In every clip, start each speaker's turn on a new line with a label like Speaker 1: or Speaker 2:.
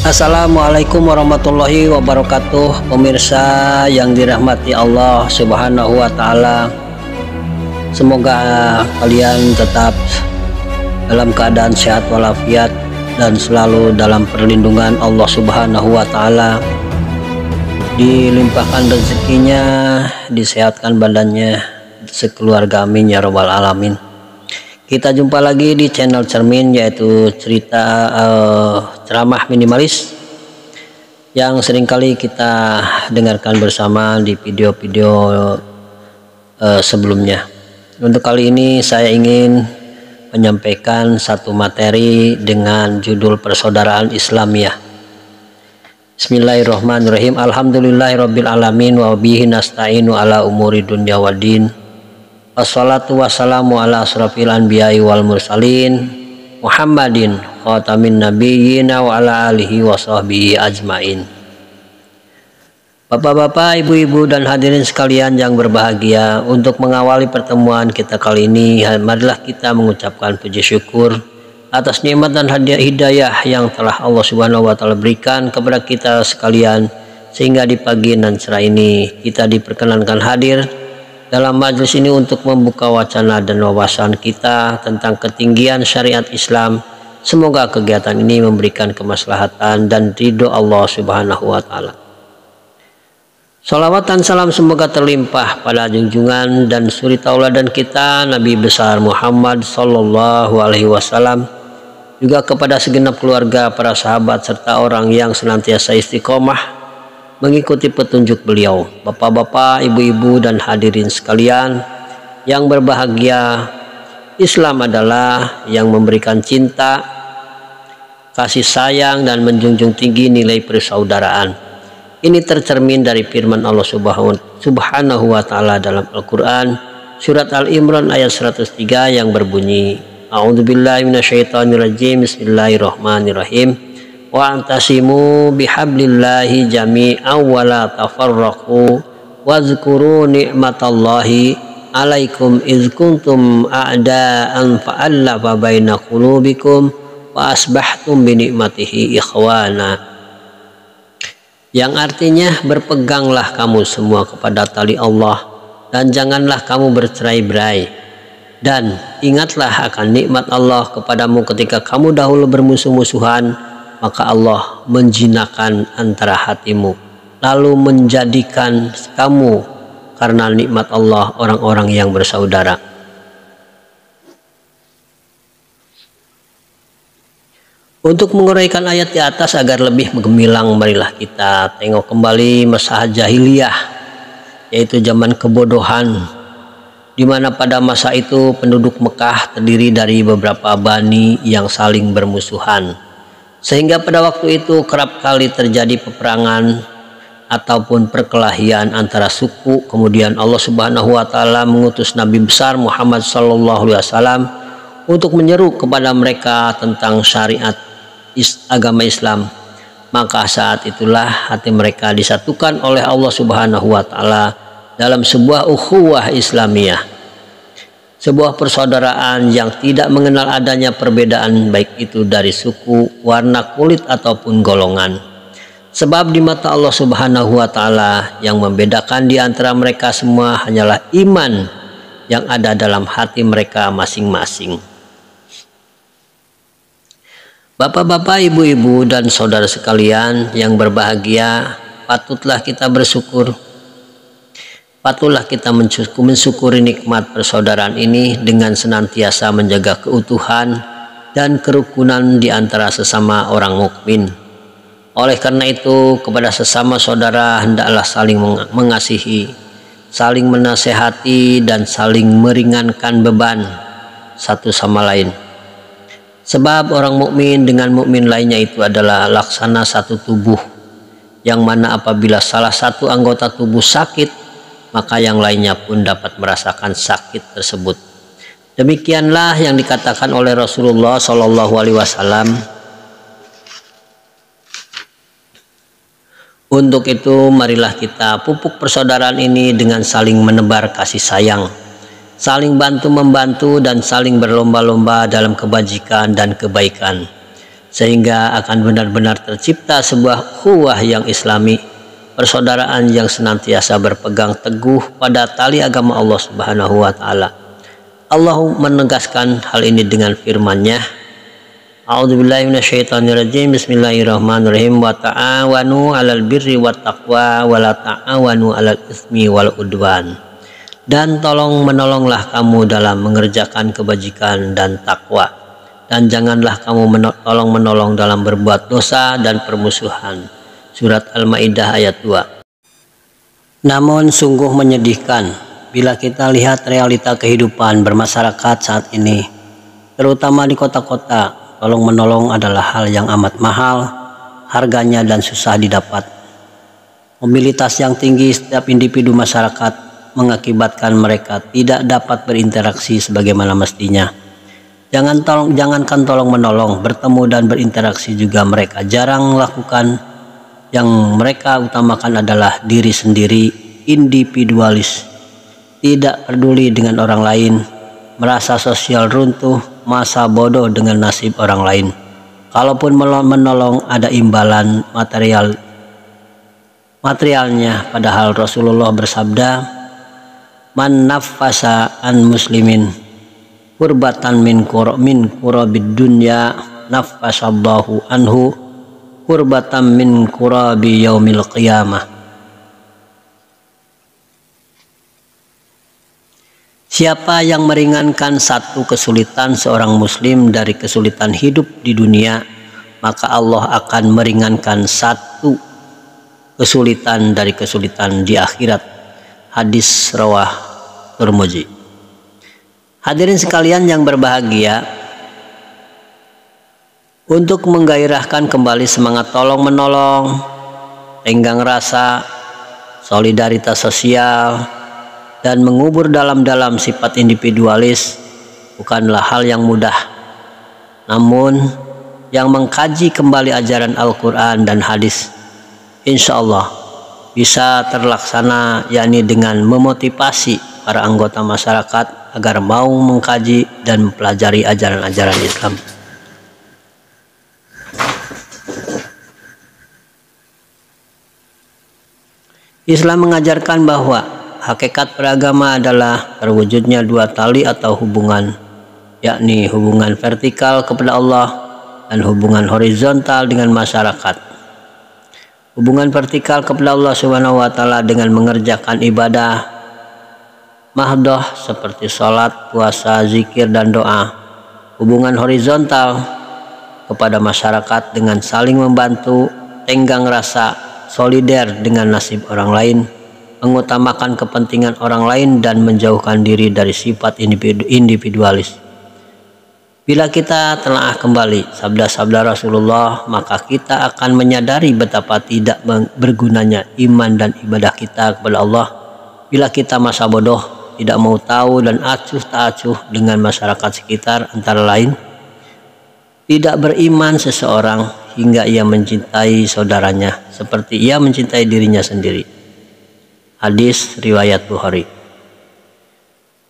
Speaker 1: Assalamualaikum warahmatullahi wabarakatuh. Pemirsa yang dirahmati Allah Subhanahu wa Ta'ala, semoga kalian tetap dalam keadaan sehat walafiat dan selalu dalam perlindungan Allah Subhanahu wa Ta'ala, dilimpahkan rezekinya, disehatkan badannya, sekeluarga, amin ya robbal alamin. Kita jumpa lagi di channel Cermin, yaitu cerita ceramah minimalis yang seringkali kita dengarkan bersama di video-video sebelumnya. Untuk kali ini saya ingin menyampaikan satu materi dengan judul persaudaraan Islamiyah. Bismillahirrahmanirrahim. Alhamdulillahirabbil alamin wa bihi nasta'inu ala umuri dunya waddin. Wassalatu wassalamu ala asrafil anbiya'i wal mursalin Muhammadin khatamin nabiyyina wa ala alihi wa sahbihi ajmain. Bapak-bapak, ibu-ibu dan hadirin sekalian yang berbahagia, untuk mengawali pertemuan kita kali ini, marilah kita mengucapkan puji syukur atas nikmat dan hadiah hidayah yang telah Allah Subhanahu wa Ta'ala berikan kepada kita sekalian, sehingga di pagi dan cerah ini kita diperkenankan hadir dalam majelis ini untuk membuka wacana dan wawasan kita tentang ketinggian syariat Islam. Semoga kegiatan ini memberikan kemaslahatan dan ridho Allah Subhanahu wa Ta'ala. Salawat dan salam semoga terlimpah pada junjungan dan suri tauladan kita, Nabi besar Muhammad Sallallahu Alaihi Wasallam, juga kepada segenap keluarga, para sahabat, serta orang yang senantiasa istiqomah mengikuti petunjuk beliau. Bapak-bapak, ibu-ibu dan hadirin sekalian yang berbahagia, Islam adalah yang memberikan cinta, kasih sayang, dan menjunjung tinggi nilai persaudaraan. Ini tercermin dari firman Allah Subhanahu wa Ta'ala dalam Al-Quran surat Al-Imran ayat 103 yang berbunyi, A'udzubillahi minasyaitonirrajim, Bismillahirrahmanirrahim. Wa antasimu bihablillahi jami'an wa la tafarraqu wazkuru ni'matallahi alaikum iz kuntum a'da'an fa'allafa baina qulubikum wa asbahtum bi ni'matihi ikhwana. Yang artinya, berpeganglah kamu semua kepada tali Allah dan janganlah kamu bercerai-berai, dan ingatlah akan nikmat Allah kepadamu ketika kamu dahulu bermusuh-musuhan, maka Allah menjinakkan antara hatimu, lalu menjadikan kamu karena nikmat Allah orang-orang yang bersaudara. Untuk menguraikan ayat di atas agar lebih menggemilang, marilah kita tengok kembali masa jahiliyah, yaitu zaman kebodohan, di mana pada masa itu penduduk Mekah terdiri dari beberapa bani yang saling bermusuhan, sehingga pada waktu itu kerap kali terjadi peperangan ataupun perkelahian antara suku. Kemudian Allah Subhanahu wa Ta'ala mengutus Nabi besar Muhammad Sallallahu Alaihi Wasallam untuk menyeru kepada mereka tentang syariat agama Islam. Maka saat itulah hati mereka disatukan oleh Allah Subhanahu wa Ta'ala dalam sebuah ukhuwah Islamiyah, sebuah persaudaraan yang tidak mengenal adanya perbedaan, baik itu dari suku, warna kulit ataupun golongan. Sebab di mata Allah Subhanahu wa Ta'ala yang membedakan di antara mereka semua hanyalah iman yang ada dalam hati mereka masing-masing. Bapak-bapak, ibu-ibu dan saudara sekalian yang berbahagia, patutlah kita bersyukur. Patutlah kita mensyukuri nikmat persaudaraan ini dengan senantiasa menjaga keutuhan dan kerukunan di antara sesama orang mukmin. Oleh karena itu, kepada sesama saudara hendaklah saling mengasihi, saling menasehati, dan saling meringankan beban satu sama lain. Sebab orang mukmin dengan mukmin lainnya itu adalah laksana satu tubuh, yang mana apabila salah satu anggota tubuh sakit, maka yang lainnya pun dapat merasakan sakit tersebut. Demikianlah yang dikatakan oleh Rasulullah Shallallahu Alaihi Wasallam. Untuk itu, marilah kita pupuk persaudaraan ini dengan saling menebar kasih sayang, saling bantu-membantu, dan saling berlomba-lomba dalam kebajikan dan kebaikan. sehingga akan benar-benar tercipta sebuah ukhuwah yang islami, persaudaraan yang senantiasa berpegang teguh pada tali agama Allah Subhanahu wa taala. Allah menegaskan hal ini dengan firman-Nya, A'udzubillahi minasyaitonirrajim. Bismillahirrahmanirrahim. Wa ta'awanu 'alal birri wat taqwa wa la ta'awanu 'alal itsmi wal udwan. Dan tolong menolonglah kamu dalam mengerjakan kebajikan dan takwa, dan janganlah kamu tolong menolong dalam berbuat dosa dan permusuhan. Surat Al-Maidah ayat 2. Namun sungguh menyedihkan bila kita lihat realita kehidupan bermasyarakat saat ini, terutama di kota-kota. Tolong menolong adalah hal yang amat mahal harganya dan susah didapat. Mobilitas yang tinggi setiap individu masyarakat mengakibatkan mereka tidak dapat berinteraksi sebagaimana mestinya. Jangankan tolong menolong, bertemu dan berinteraksi juga mereka jarang lakukan. Yang mereka utamakan adalah diri sendiri, individualis, tidak peduli dengan orang lain, merasa sosial runtuh, masa bodoh dengan nasib orang lain. Kalaupun menolong ada imbalan materialnya, padahal Rasulullah bersabda, man naffasa an muslimin kurbatan min kurabid dunya naffasallahu anhu kurbatan min kurabi yaumil qiyamah. Siapa yang meringankan satu kesulitan seorang muslim dari kesulitan hidup di dunia, maka Allah akan meringankan satu kesulitan dari kesulitan di akhirat. Hadis rawah Tirmidzi. Hadirin sekalian yang berbahagia, untuk menggairahkan kembali semangat tolong menolong, tenggang rasa, solidaritas sosial, dan mengubur dalam-dalam sifat individualis bukanlah hal yang mudah. Namun yang mengkaji kembali ajaran Al-Quran dan hadis, insya Allah bisa terlaksana, yakni dengan memotivasi para anggota masyarakat agar mau mengkaji dan mempelajari ajaran-ajaran Islam. Islam mengajarkan bahwa hakikat beragama adalah terwujudnya dua tali atau hubungan, yakni hubungan vertikal kepada Allah dan hubungan horizontal dengan masyarakat. Hubungan vertikal kepada Allah Subhanahu wa taala dengan mengerjakan ibadah mahdoh seperti sholat, puasa, zikir, dan doa. Hubungan horizontal kepada masyarakat dengan saling membantu, tenggang rasa, solider dengan nasib orang lain, mengutamakan kepentingan orang lain dan menjauhkan diri dari sifat individualis. Bila kita telah kembali sabda-sabda Rasulullah, maka kita akan menyadari betapa tidak bergunanya iman dan ibadah kita kepada Allah bila kita masa bodoh, tidak mau tahu dan acuh tak acuh dengan masyarakat sekitar, antara lain tidak beriman seseorang hingga ia mencintai saudaranya seperti ia mencintai dirinya sendiri. Hadis riwayat Bukhari.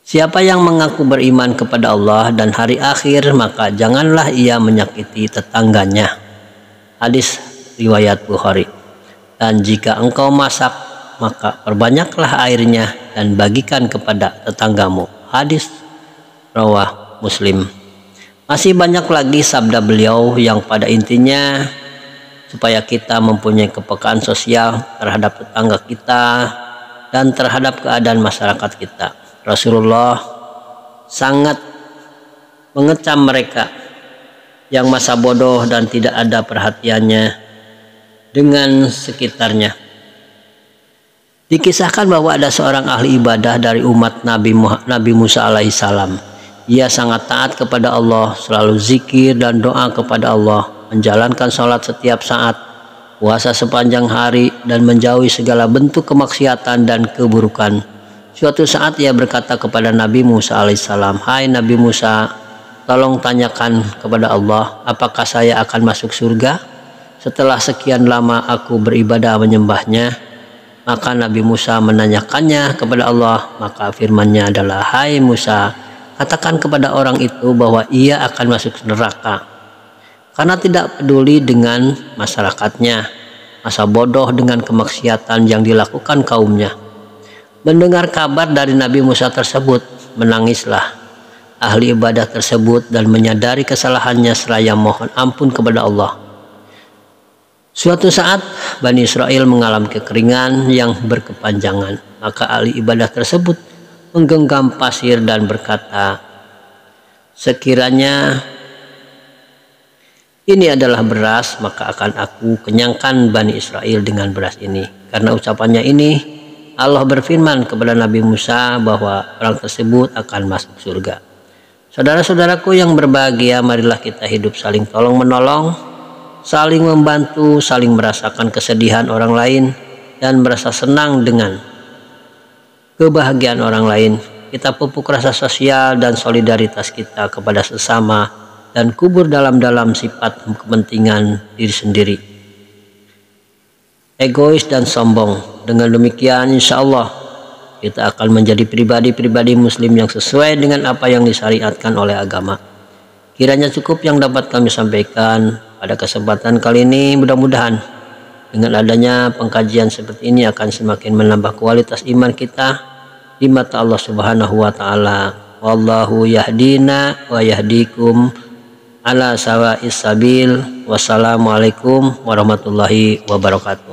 Speaker 1: Siapa yang mengaku beriman kepada Allah dan hari akhir, maka janganlah ia menyakiti tetangganya. Hadis riwayat Bukhari. Dan jika engkau masak, maka perbanyaklah airnya dan bagikan kepada tetanggamu. Hadis rawah Muslim. Masih banyak lagi sabda beliau yang pada intinya supaya kita mempunyai kepekaan sosial terhadap tetangga kita dan terhadap keadaan masyarakat kita. Rasulullah sangat mengecam mereka yang masa bodoh dan tidak ada perhatiannya dengan sekitarnya. Dikisahkan bahwa ada seorang ahli ibadah dari umat Nabi Musa alaihissalam. Ia sangat taat kepada Allah, selalu zikir dan doa kepada Allah, menjalankan sholat setiap saat, puasa sepanjang hari, dan menjauhi segala bentuk kemaksiatan dan keburukan. Suatu saat ia berkata kepada Nabi Musa alaihissalam, "Hai Nabi Musa, tolong tanyakan kepada Allah, apakah saya akan masuk surga setelah sekian lama aku beribadah menyembahnya?" Maka Nabi Musa menanyakannya kepada Allah, maka firman-Nya adalah, "Hai Musa, katakan kepada orang itu bahwa ia akan masuk neraka. karena tidak peduli dengan masyarakatnya, masa bodoh dengan kemaksiatan yang dilakukan kaumnya. Mendengar kabar dari Nabi Musa tersebut, menangislah ahli ibadah tersebut dan menyadari kesalahannya seraya mohon ampun kepada Allah. Suatu saat Bani Israel mengalami kekeringan yang berkepanjangan, maka ahli ibadah tersebut menggenggam pasir dan berkata, sekiranya ini adalah beras, maka akan aku kenyangkan Bani Israel dengan beras ini. Karena ucapannya ini, Allah berfirman kepada Nabi Musa bahwa orang tersebut akan masuk surga. Saudara-saudaraku yang berbahagia, marilah kita hidup saling tolong menolong, saling membantu, saling merasakan kesedihan orang lain, dan merasa senang dengan kebahagiaan orang lain. Kita pupuk rasa sosial dan solidaritas kita kepada sesama dan kubur dalam-dalam sifat kepentingan diri sendiri, egois dan sombong. Dengan demikian insya Allah kita akan menjadi pribadi-pribadi muslim yang sesuai dengan apa yang disyariatkan oleh agama. Kiranya cukup yang dapat kami sampaikan pada kesempatan kali ini. Mudah-mudahan dengan adanya pengkajian seperti ini akan semakin menambah kualitas iman kita di mata Allah Subhanahu wa taala. Wallahu yahdina wa yahdikum ala sawa'is sabil. Wassalamualaikum warahmatullahi wabarakatuh.